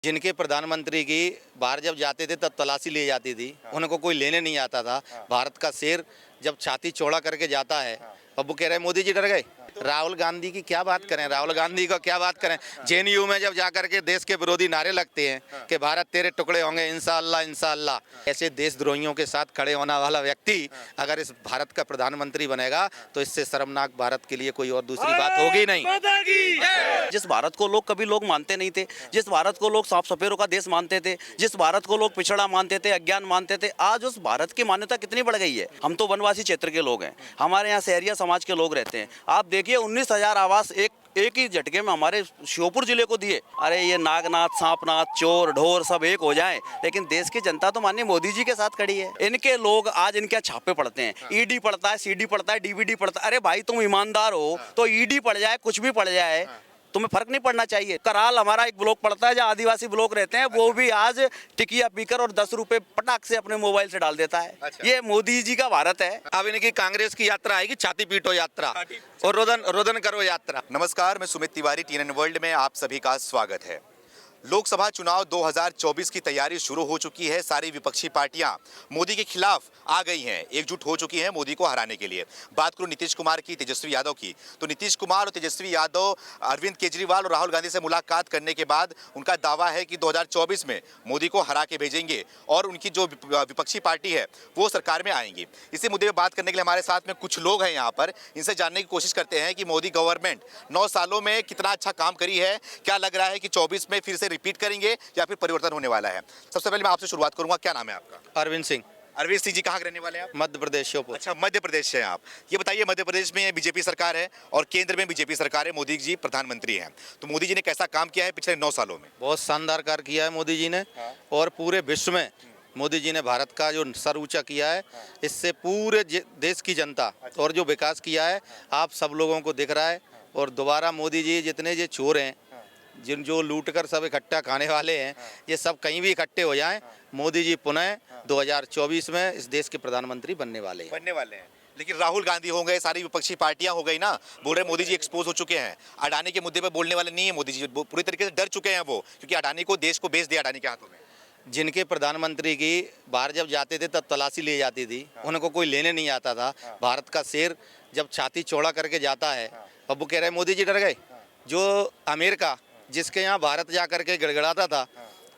जिनके प्रधानमंत्री की बाहर जब जाते थे तब तलाशी ली जाती थी, उनको कोई लेने नहीं आता था। भारत का शेर जब छाती चौड़ा करके जाता है, अब वो कह रहे हैं मोदी जी डर गए। राहुल गांधी की क्या बात करें, राहुल गांधी का क्या बात करें। जेएनयू में जब जाकर के देश के विरोधी नारे लगते हैं कि भारत तेरे टुकड़े होंगे इंशाअल्लाह इंशाअल्लाह, ऐसे देशद्रोहियों के साथ खड़े होने वाला व्यक्ति अगर इस भारत का प्रधानमंत्री बनेगा तो इससे शर्मनाक भारत के लिए कोई और दूसरी बात होगी नहीं। जिस भारत को लोग मानते नहीं थे, जिस भारत को लोग सांप सपेरों का देश मानते थे, जिस भारत को लोग पिछड़ा मानते थे, अज्ञान मानते थे, आज उस भारत की मान्यता कितनी बढ़ गई है। हम तो वनवासी क्षेत्र के लोग हैं, हमारे यहाँ शहरिया समाज के लोग रहते हैं। आप देखिए 19,000 आवास एक ही झटके में हमारे श्योपुर जिले को दिए। अरे ये नागनाथ, सांपनाथ, चोर ढोर सब एक हो जाएं, लेकिन देश की जनता तो माननीय मोदी जी के साथ खड़ी है। इनके लोग आज इनके छापे पड़ते हैं, ईडी पड़ता है, सीडी पड़ता है, डीवीडी पड़ता है। अरे भाई तुम ईमानदार हो तो ईडी पड़ जाए, कुछ भी पड़ जाए, तुम्हें फर्क नहीं पड़ना चाहिए। कराल हमारा एक ब्लॉक पड़ता है जहाँ आदिवासी ब्लॉक रहते हैं, वो भी आज टिकिया पीकर और 10 रुपए पटाख से अपने मोबाइल से डाल देता है। अच्छा। ये मोदी जी का भारत है। अब इनकी कांग्रेस की यात्रा आएगी, छाती पीटो यात्रा और रोदन करो यात्रा। नमस्कार, मैं सुमित तिवारी, TNN वर्ल्ड में आप सभी का स्वागत है। लोकसभा चुनाव 2024 की तैयारी शुरू हो चुकी है। सारी विपक्षी पार्टियां मोदी के खिलाफ आ गई हैं, एकजुट हो चुकी हैं मोदी को हराने के लिए। बात करूं नीतीश कुमार की, तेजस्वी यादव की, तो नीतीश कुमार और तेजस्वी यादव अरविंद केजरीवाल और राहुल गांधी से मुलाकात करने के बाद उनका दावा है कि 2024 में मोदी को हरा के भेजेंगे और उनकी जो विपक्षी पार्टी है वो सरकार में आएंगी। इसी मुद्दे पर बात करने के लिए हमारे साथ में कुछ लोग हैं यहाँ पर। इनसे जानने की कोशिश करते हैं कि मोदी गवर्नमेंट 9 सालों में कितना अच्छा काम करी है, क्या लग रहा है कि 24 में फिर से रिपीट करेंगे या फिर परिवर्तन होने वाला है। सबसे पहले मैं आपसे शुरुआत करूंगा, क्या नाम है आपका? अरविंद सिंह। अरविंद सिंह जी, कहाँ के रहने वाले हैं आप? मध्य प्रदेश श्योपुर। अच्छा, मध्य प्रदेश से हैं आप। ये बताइए, मध्य प्रदेश में बीजेपी सरकार है और केंद्र में बीजेपी सरकार है, मोदी जी प्रधानमंत्री हैं, तो मोदी जी ने कैसा काम किया है पिछले 9 सालों में? बहुत शानदार कार्य किया है मोदी जी ने। और पूरे विश्व में मोदी जी ने भारत का जो सर ऊंचा किया है, इससे पूरे देश की जनता और जो विकास किया है आप सब लोगों को दिख रहा है। और दोबारा मोदी जी जितने ये चोर हैं, जिन जो लूट कर सब इकट्ठा खाने वाले हैं, ये सब कहीं भी इकट्ठे हो जाएं, मोदी जी पुनः 2024 में इस देश के प्रधानमंत्री बनने वाले हैं। लेकिन राहुल गांधी हो गए, सारी विपक्षी पार्टियां हो गई ना, बोल रहे मोदी जी एक्सपोज हो चुके हैं। अडानी के मुद्दे पे बोलने वाले नहीं है मोदी जी, पूरी तरीके से डर चुके हैं वो, क्योंकि अडानी को, देश को बेच दिया अडानी के हाथों में। जिनके प्रधानमंत्री की बाहर जब जाते थे तब तलाशी ली जाती थी, उनको कोई लेने नहीं आता था। भारत का शेर जब छाती चौड़ा करके जाता है, अब वो कह रहे हैं मोदी जी डर गए। जो अमेरिका, जिसके यहाँ भारत जा करके गिड़गिड़ाता था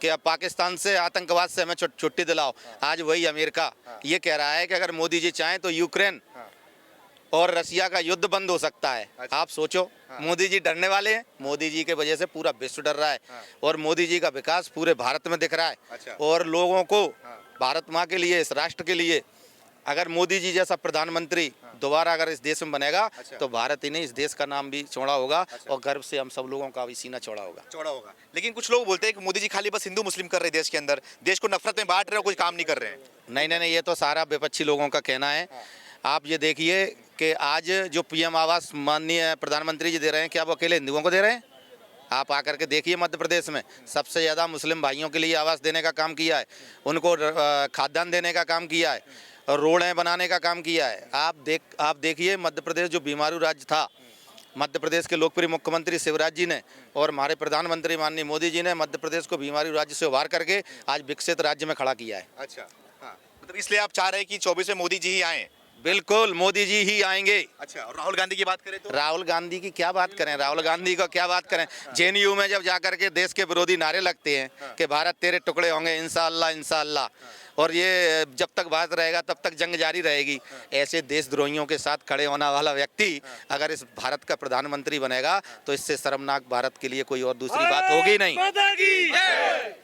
कि अब पाकिस्तान से, आतंकवाद से हमें छुट्टी दिलाओ, आज वही अमेरिका ये कह रहा है कि अगर मोदी जी चाहें तो यूक्रेन और रसिया का युद्ध बंद हो सकता है। आप सोचो, मोदी जी डरने वाले हैं। मोदी जी के वजह से पूरा विश्व डर रहा है और मोदी जी का विकास पूरे भारत में दिख रहा है। और लोगों को, भारत माँ के लिए, इस राष्ट्र के लिए, अगर मोदी जी जैसा प्रधानमंत्री दोबारा अगर इस देश में बनेगा तो भारत ही नहीं, इस देश का नाम भी चौड़ा होगा और गर्व से हम सब लोगों का भी सीना चौड़ा होगा। लेकिन कुछ लोग बोलते हैं कि मोदी जी खाली बस हिंदू मुस्लिम कर रहे हैं देश के अंदर, देश को नफरत में बांट रहे हैं, कुछ काम नहीं कर रहे हैं। नहीं, ये तो सारा विपक्षी लोगों का कहना है। आप ये देखिए कि आज जो PM आवास माननीय प्रधानमंत्री जी दे रहे हैं, क्या वो अकेले हिंदुओं को दे रहे हैं? आप आकर के देखिए, मध्य प्रदेश में सबसे ज़्यादा मुस्लिम भाइयों के लिए आवास देने का काम किया है, उनको खाद्यान्न देने का काम किया है, रोडें बनाने का काम किया है। आप देखिए, मध्य प्रदेश जो बीमारू राज्य था, मध्य प्रदेश के लोकप्रिय मुख्यमंत्री शिवराज जी ने और हमारे प्रधानमंत्री माननीय मोदी जी ने मध्य प्रदेश को बीमारू राज्य से उभार करके आज विकसित राज्य में खड़ा किया है। अच्छा, हाँ, मतलब इसलिए आप चाह रहे हैं कि 24 में मोदी जी ही आए? बिल्कुल, मोदी जी ही आएंगे। अच्छा, और राहुल गांधी की बात करें तो? राहुल गांधी की क्या बात करें, राहुल गांधी का क्या बात करें। जेएनयू में जब जाकर के देश के विरोधी नारे लगते हैं कि भारत तेरे टुकड़े होंगे इंशाअल्लाह इंशाअल्लाह, और ये जब तक भारत रहेगा तब तक जंग जारी रहेगी, ऐसे देशद्रोहियों के साथ खड़े होने वाला व्यक्ति अगर इस भारत का प्रधानमंत्री बनेगा तो इससे शर्मनाक भारत के लिए कोई और दूसरी बात होगी नहीं।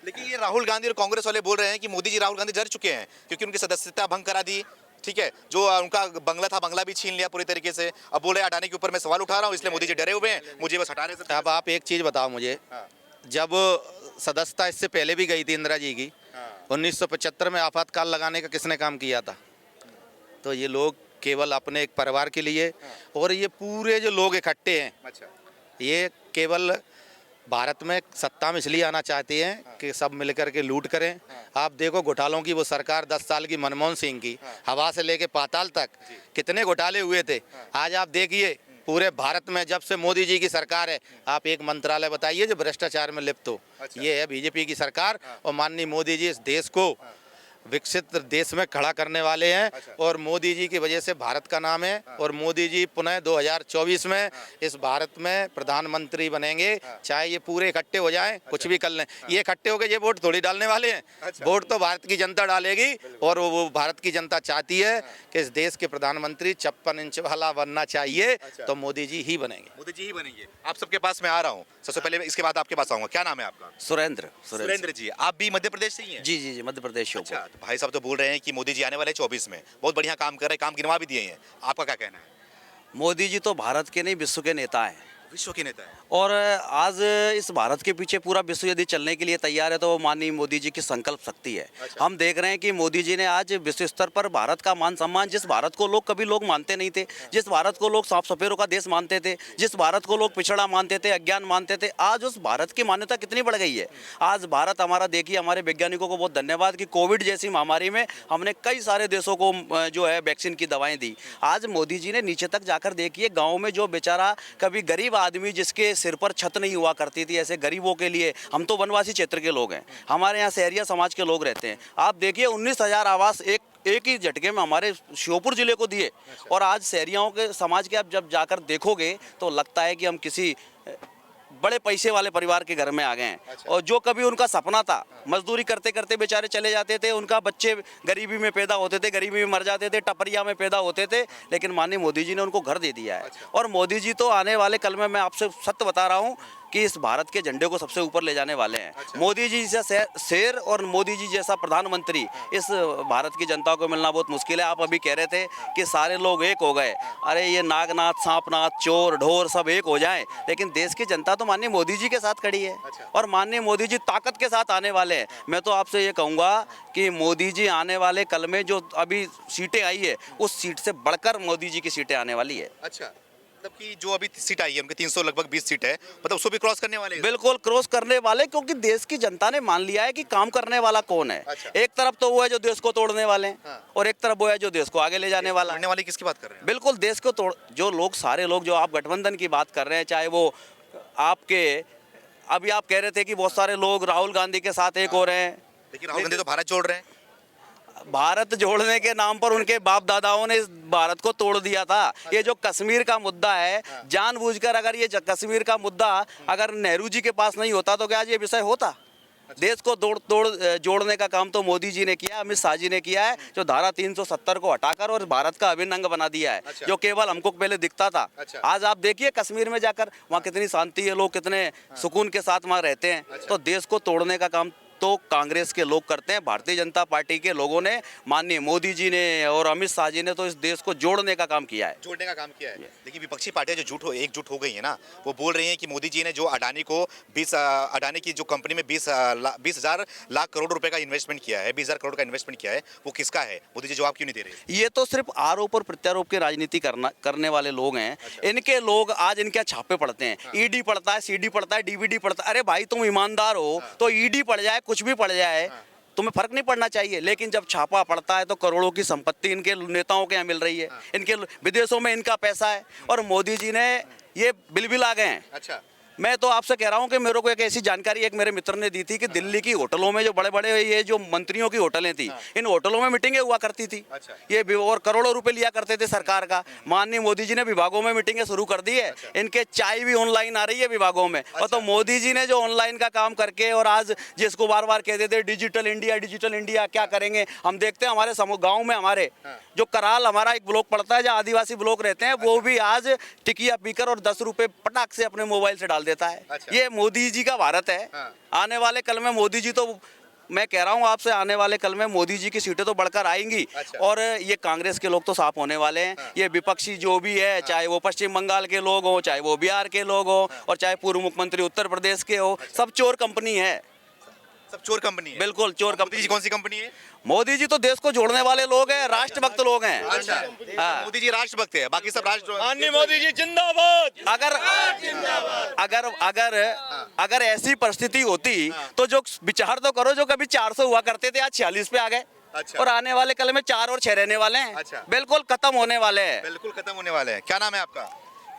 लेकिन ये राहुल गांधी और कांग्रेस वाले बोल रहे हैं कि मोदी जी, राहुल गांधी डर चुके हैं क्योंकि उनकी सदस्यता भंग करा दी, ठीक है, जो उनका बंगला था, बंगला भी छीन लिया पूरी तरीके से। अब बोले अडानी के ऊपर मैं सवाल उठा रहा हूँ, इसलिए मोदी जी डरे हुए हैं, मुझे बस हटा रहे। अब आप एक चीज़ बताओ मुझे, जब सदस्यता इससे पहले भी गई थी इंदिरा जी की, 1975 में आपातकाल लगाने का किसने काम किया था? तो ये लोग केवल अपने एक परिवार के लिए, और ये पूरे जो लोग इकट्ठे हैं, ये केवल भारत में सत्ता में इसलिए आना चाहते हैं कि सब मिलकर के लूट करें। आप देखो घोटालों की वो सरकार 10 साल की मनमोहन सिंह की, हवा से लेके पाताल तक कितने घोटाले हुए थे। आज आप देखिए पूरे भारत में जब से मोदी जी की सरकार है, आप एक मंत्रालय बताइए जो भ्रष्टाचार में लिप्त हो। ये है बीजेपी की सरकार और माननीय मोदी जी इस देश को विकसित देश में खड़ा करने वाले हैं और मोदी जी की वजह से भारत का नाम है और मोदी जी पुनः 2024 में इस भारत में प्रधानमंत्री बनेंगे, चाहे ये पूरे इकट्ठे हो जाएं, कुछ भी कर लें। ये इकट्ठे होकर ये वोट थोड़ी डालने वाले हैं, वोट तो भारत की जनता डालेगी और वो भारत की जनता चाहती है कि इस देश के प्रधानमंत्री 56 इंच वाला बनना चाहिए, तो मोदी जी ही बनेंगे। मोदी जी ही बनेंगे। आप सबके पास मैं आ रहा हूँ, सबसे पहले इसके बाद आपके पास आऊंगा। क्या नाम है आपका? सुरेंद्र जी, आप भी मध्य प्रदेश से ही हैं? जी मध्य प्रदेश अच्छा, तो भाई साहब तो बोल रहे हैं कि मोदी जी आने वाले 24 में बहुत बढ़िया काम कर रहे हैं, काम गिनवा भी दिए हैं। आपका क्या कहना है? मोदी जी तो भारत के नहीं विश्व के नेता हैं विश्व के नेता है। और आज इस भारत के पीछे पूरा विश्व यदि चलने के लिए तैयार है तो वो माननीय मोदी जी की संकल्प शक्ति है। हम देख रहे हैं कि मोदी जी ने आज विश्व स्तर पर भारत का मान सम्मान, जिस भारत को लोग कभी लोग मानते नहीं थे, जिस भारत को लोग सांप सपेरों का देश मानते थे, जिस भारत को लोग पिछड़ा मानते थे, अज्ञान मानते थे, आज उस भारत की मान्यता कितनी बढ़ गई है। आज भारत हमारा, देखिए हमारे वैज्ञानिकों को बहुत धन्यवाद कि कोविड जैसी महामारी में हमने कई सारे देशों को जो है वैक्सीन की दवाएं दी। आज मोदी जी ने नीचे तक जाकर देखिए, गाँव में जो बेचारा कभी गरीब आदमी जिसके सिर पर छत नहीं हुआ करती थी, ऐसे गरीबों के लिए, हम तो वनवासी क्षेत्र के लोग हैं, हमारे यहाँ शहरिया समाज के लोग रहते हैं। आप देखिए 19,000 आवास एक ही झटके में हमारे श्योपुर जिले को दिए। और आज शहरियाओं के समाज के आप जब जाकर देखोगे तो लगता है कि हम किसी बड़े पैसे वाले परिवार के घर में आ गए हैं। और जो कभी उनका सपना था, मजदूरी करते करते बेचारे चले जाते थे, उनका बच्चे गरीबी में पैदा होते थे, गरीबी में मर जाते थे, टपरिया में पैदा होते थे, लेकिन माननीय मोदी जी ने उनको घर दे दिया है। और मोदी जी तो आने वाले कल में, मैं आपसे सत्य बता रहा हूँ कि इस भारत के झंडे को सबसे ऊपर ले जाने वाले हैं। मोदी जी जैसा शेर और मोदी जी जैसा प्रधानमंत्री इस भारत की जनता को मिलना बहुत मुश्किल है। आप अभी कह रहे थे कि सारे लोग एक हो गए, अरे ये नागनाथ, सांपनाथ, चोर ढोर सब एक हो जाएं, लेकिन देश की जनता तो माननीय मोदी जी के साथ खड़ी है और माननीय मोदी जी ताकत के साथ आने वाले हैं। मैं तो आपसे ये कहूँगा कि मोदी जी आने वाले कल में जो अभी सीटें आई है, उस सीट से बढ़कर मोदी जी की सीटें आने वाली है। अच्छा, मतलब कि जो अभी सीट आई है उनके 300 लगभग 20 सीट है, मतलब उसको भी क्रॉस करने वाले हैं? बिल्कुल क्रॉस करने वाले, क्योंकि देश की जनता ने मान लिया है कि काम करने वाला कौन है। एक तरफ तो वो है जो देश को तोड़ने वाले हैं और एक तरफ वो है जो देश को आगे ले जाने वाला है। तोड़ने वाले किसकी बात कर रहे हैं? बिल्कुल देश को तोड़, जो लोग, सारे लोग, जो आप गठबंधन की बात कर रहे हैं, चाहे वो आपके, अभी आप कह रहे थे कि बहुत सारे लोग राहुल गांधी के साथ एक हो रहे हैं, लेकिन राहुल गांधी तो भारत जोड़ रहे हैं। भारत जोड़ने के नाम पर उनके बाप दादाओं ने इस भारत को तोड़ दिया था। ये जो कश्मीर का मुद्दा है, जानबूझकर, अगर ये कश्मीर का मुद्दा अगर नेहरू जी के पास नहीं होता तो क्या आज ये विषय होता? देश को जोड़ने का काम तो मोदी जी ने किया, अमित शाह जी ने किया है, जो धारा 370 को हटाकर और भारत का अभिन्न अंग बना दिया है। जो केवल हमको पहले दिखता था, आज आप देखिए कश्मीर में जाकर वहाँ कितनी शांति है, लोग कितने सुकून के साथ वहाँ रहते हैं। तो देश को तोड़ने का काम तो कांग्रेस के लोग करते हैं। भारतीय जनता पार्टी के लोगों ने, माननीय मोदी जी ने और अमित शाह जी ने तो इस देश को जोड़ने का काम किया है। जोड़ने का काम किया है। लेकिन विपक्षी पार्टियां जो एकजुट हो गई है ना, वो बोल रही हैं कि मोदी जी ने जो अडानी को अडानी की जो कंपनी में 20,000 लाख करोड़ रुपए का इन्वेस्टमेंट किया है, 20,000 करोड़ का इन्वेस्टमेंट किया है, वो किसका है? मोदी जी जवाब क्यों नहीं दे रहे? ये तो सिर्फ आरोप और प्रत्यारोप की राजनीति करने वाले लोग हैं। इनके लोग आज इनके छापे पड़ते हैं, ईडी पड़ता है, सीडी पड़ता है, डीवीडी पड़ता है। अरे भाई तुम ईमानदार हो तो ईडी पड़ जाए, कुछ भी पड़ जाए, तुम्हें फर्क नहीं पड़ना चाहिए। लेकिन जब छापा पड़ता है तो करोड़ों की संपत्ति इनके नेताओं के यहाँ मिल रही है, इनके विदेशों में इनका पैसा है और मोदी जी ने ये बिल आ गए हैं। अच्छा, मैं तो आपसे कह रहा हूं कि मेरे को एक ऐसी जानकारी एक मेरे मित्र ने दी थी कि दिल्ली की होटलों में जो बड़े बड़े ये जो मंत्रियों की होटलें थी, इन होटलों में मीटिंगें हुआ करती थी। ये और करोड़ों रुपए लिया करते थे सरकार का। माननीय मोदी जी ने विभागों में मीटिंगें शुरू कर दी है। इनके चाय भी ऑनलाइन आ रही है विभागों में। और तो मोदी जी ने जो ऑनलाइन का काम करके, और आज जिसको बार बार कहते थे डिजिटल इंडिया क्या करेंगे, हम देखते हैं हमारे गाँव में, हमारे जो कराल हमारा एक ब्लॉक पड़ता है जहाँ आदिवासी ब्लॉक रहते हैं, वो भी आज टिकिया पीकर और 10 रुपए पटाख से अपने मोबाइल से डाल देता है। ये मोदी जी का भारत है। आने वाले कल में मोदी जी तो, मैं कह रहा हूं आपसे, आने वाले कल में मोदी जी की सीटें तो बढ़कर आएंगी। और ये कांग्रेस के लोग तो साफ होने वाले हैं। ये विपक्षी जो भी है, चाहे वो पश्चिम बंगाल के लोग हो, चाहे वो बिहार के लोग हो, और चाहे पूर्व मुख्यमंत्री उत्तर प्रदेश के हो, सब चोर कंपनी है। सब चोर कंपनी है। बिल्कुल चोर कंपनी। मोदी जी कौन सी कंपनी है? मोदी जी तो देश को जोड़ने वाले लोग हैं, राष्ट्रभक्त लोग हैं। अच्छा, मोदी जी राष्ट्रभक्त है, बाकी सब माननीय मोदी जी जिंदाबाद। अगर ऐसी परिस्थिति होती तो जो विचार तो करो, जो कभी 400 हुआ करते थे आज 46 पे आ गए। और आने वाले कल में 4 और 6 रहने वाले हैं। बिल्कुल खत्म होने वाले हैं। बिल्कुल खत्म होने वाले हैं। क्या नाम है आपका?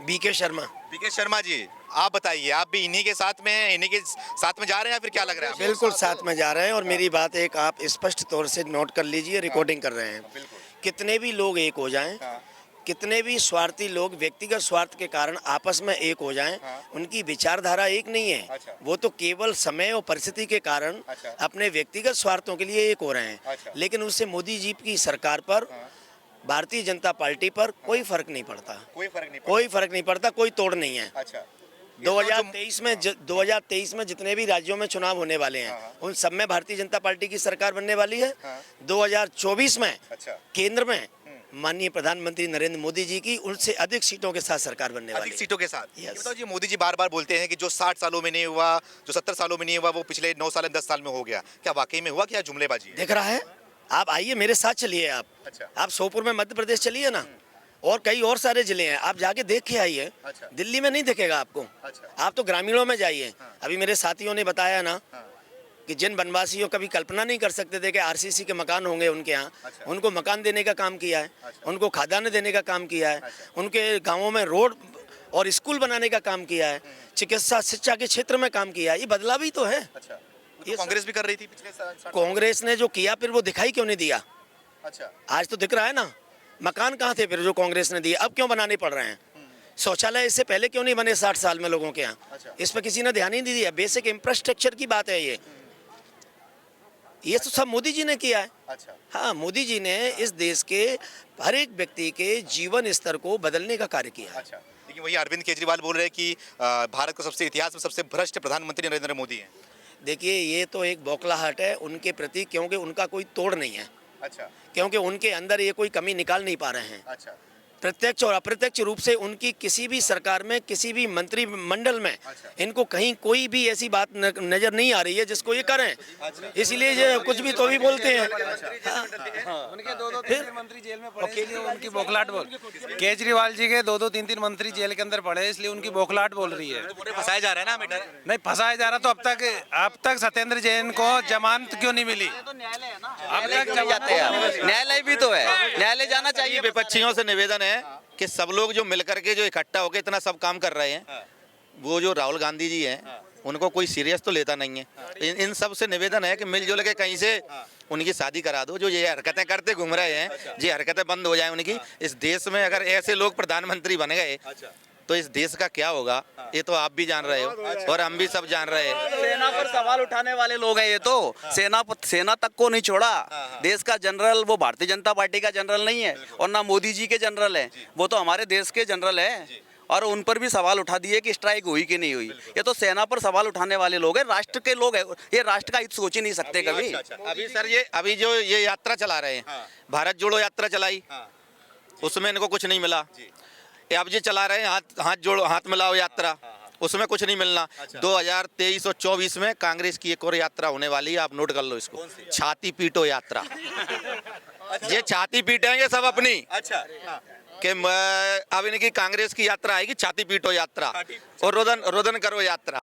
बीके शर्मा। बीके शर्मा जी, आप बताइए, आप भी इन्हीं के साथ में हैं, इन्हीं के साथ में जा रहे हैं या फिर क्या लग रहा है आपको? बिल्कुल साथ में जा रहे हैं और मेरी बात एक आप स्पष्ट तौर से नोट कर लीजिए, रिकॉर्डिंग कर रहे हैं। कितने भी लोग एक हो जाएं, कितने भी स्वार्थी लोग व्यक्तिगत स्वार्थ के कारण आपस में एक हो जाएं, उनकी विचारधारा एक नहीं है। वो तो केवल समय और परिस्थिति के कारण अपने व्यक्तिगत स्वार्थों के लिए एक हो रहे हैं, लेकिन उससे मोदी जी की सरकार पर, भारतीय जनता पार्टी पर कोई फर्क नहीं पड़ता। कोई फर्क नहीं कोई फर्क नहीं पड़ता, कोई तोड़ नहीं है। अच्छा, 2023 में जितने भी राज्यों में चुनाव होने वाले हैं, उन सब में भारतीय जनता पार्टी की सरकार बनने वाली है। 2024 में केंद्र में माननीय प्रधानमंत्री नरेंद्र मोदी जी की उनसे अधिक सीटों के साथ सरकार बनने वाली अधिक है। सीटों के साथ। Yes. बताओ जी, मोदी जी बार बार बोलते हैं कि जो 60 सालों में नहीं हुआ, जो 70 सालों में नहीं हुआ, वो पिछले 9 साल 10 साल में हो गया। क्या वाकई में हुआ, क्या जुमलेबाजी है? दिख रहा है, आप आइए मेरे साथ चलिए। आप सोपुर में मध्य प्रदेश चलिए ना, और कई और सारे जिले हैं, आप जाके देख के आइए। दिल्ली में नहीं दिखेगा आपको। आप तो ग्रामीणों में जाइए। अभी मेरे साथियों ने बताया ना कि जिन वनवासियों कभी कल्पना नहीं कर सकते थे कि आरसीसी के मकान होंगे उनके यहाँ, उनको मकान देने का काम किया है, उनको खाद्यान्न देने का काम किया है, उनके गाँवों में रोड और स्कूल बनाने का काम किया है, चिकित्सा शिक्षा के क्षेत्र में काम किया है। ये बदलाव ही तो है। ये कांग्रेस भी कर रही थी पिछले साल। कांग्रेस ने जो किया फिर वो दिखाई क्यों नहीं दिया? आज तो दिख रहा है ना, मकान कहाँ थे फिर जो कांग्रेस ने दिए, अब क्यों बनाने पड़ रहे हैं? शौचालय इससे पहले क्यों नहीं बने 60 साल में लोगों के यहाँ? इस पर किसी ने ध्यान ही नहीं दिया। बेसिक इंफ्रास्ट्रक्चर की बात है ये तो सब मोदी जी ने किया है। हाँ, मोदी जी ने इस देश के हर एक व्यक्ति के जीवन स्तर को बदलने का कार्य किया है। लेकिन वही अरविंद केजरीवाल बोल रहे हैं कि भारत को सबसे इतिहास में सबसे भ्रष्ट प्रधानमंत्री नरेंद्र मोदी हैं। देखिए, ये तो एक बौखलाहट है उनके प्रति, क्योंकि उनका कोई तोड़ नहीं है। क्योंकि उनके अंदर ये कोई कमी निकाल नहीं पा रहे हैं। प्रत्यक्ष और अप्रत्यक्ष रूप से उनकी किसी भी सरकार में, किसी भी मंत्रिमंडल में इनको कहीं कोई भी ऐसी बात नजर नहीं आ रही है जिसको ये करें। इसीलिए ये कुछ भी तो भी बोलते हैं। उनके 2-3 मंत्री जेल में पड़े, इसलिए उनकी बौखलाहट बोल। केजरीवाल जी के 2-3 मंत्री जेल के अंदर पड़े, इसलिए उनकी बौखलाहट बोल रही है। फंसाया जा रहा है ना, नहीं फंसाया जा रहा, तो अब तक सत्येंद्र जैन को जमानत क्यों नहीं मिली? अब तक जाते हैं, न्यायालय भी तो है, न्यायालय जाना चाहिए। विपक्षियों से निवेदन है कि सब लोग जो मिलकर के जो इकट्ठा होकर इतना सब काम कर रहे हैं, वो जो राहुल गांधी जी हैं उनको कोई सीरियस तो लेता नहीं है। इन सब से निवेदन है कि मिलजुल के कहीं से उनकी शादी करा दो। जो ये हरकतें करते घूम रहे हैं, ये हरकतें बंद हो जाए उनकी। इस देश में अगर ऐसे लोग प्रधानमंत्री बन गए तो इस देश का क्या होगा, ये तो आप भी जान रहे हो और हम भी सब जान रहे हैं। सेना पर सवाल उठाने वाले लोग हैं ये तो। सेना तक को नहीं छोड़ा। देश का जनरल वो भारतीय जनता पार्टी का जनरल नहीं है और ना मोदी जी के जनरल है, वो तो हमारे देश के जनरल है। और उन पर भी सवाल उठा दिए कि स्ट्राइक हुई कि नहीं हुई। ये तो सेना पर सवाल उठाने वाले लोग हैं, राष्ट्र के लोग हैं। ये राष्ट्र का हित सोच ही नहीं सकते कभी। अभी सर अभी जो ये यात्रा चला रहे हैं, भारत जोड़ो यात्रा चलाई, उसमें इनको कुछ नहीं मिला। अब ये चला रहे हैं हाथ मिलाओ यात्रा, उसमें कुछ नहीं मिलना। 2023 और 24 में कांग्रेस की एक और यात्रा होने वाली है, आप नोट कर लो इसको, छाती पीटो यात्रा। ये छाती पीटेंगे सब अपनी। कि अब इनकी कांग्रेस की यात्रा आएगी, छाती पीटो यात्रा और रोदन करो यात्रा।